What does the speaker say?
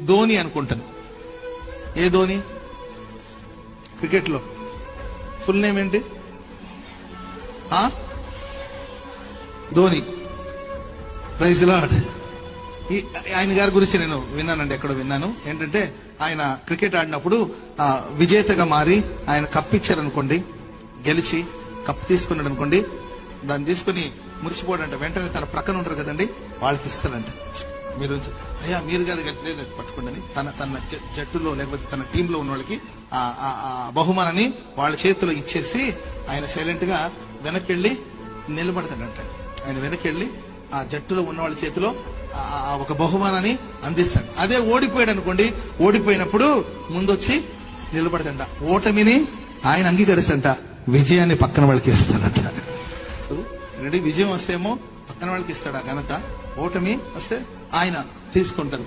ధోని అనుకుంటాను. ఏ ధోని? క్రికెట్ లో ఫుల్ నేమ్ ఏంటి? ధోని. Prize lord. ఆయన గారి గురించి నేను విన్నానండి, ఎక్కడో విన్నాను. ఏంటంటే ఆయన క్రికెట్ ఆడినప్పుడు విజేతగా మారి ఆయన కప్ ఇచ్చారనుకోండి, గెలిచి కప్ తీసుకున్నాడు అనుకోండి, దాన్ని తీసుకుని మురిసిపోడంట. వెంటనే తన ప్రక్కన ఉంటారు కదండి, వాళ్ళకి ఇస్తాడంట. మీరు అయ్యా మీరు కాదు పట్టుకోండి, తన జట్టులో లేకపోతే తన టీంలో ఉన్న వాళ్ళకి ఆ బహుమానాన్ని వాళ్ళ చేతిలో ఇచ్చేసి ఆయన సైలెంట్ గా వెనక్కి నిలబడతాడంట. ఆయన వెనక్కి ఆ జట్టులో ఉన్న వాళ్ళ చేతిలో ఒక బహుమానాన్ని అందిస్తాడు. అదే ఓడిపోయాడు అనుకోండి, ఓడిపోయినప్పుడు ముందొచ్చి నిలబడతాడ. ఓటమిని ఆయన అంగీకరిస్తాడంట, విజయాన్ని పక్కన వాళ్ళకి ఇస్తాడంట. విజయం వస్తేమో పక్కన వాళ్ళకి ఇస్తాడు ఆ ఘనత, ఓటమి వస్తే ఆయన తీసుకుంటాడు.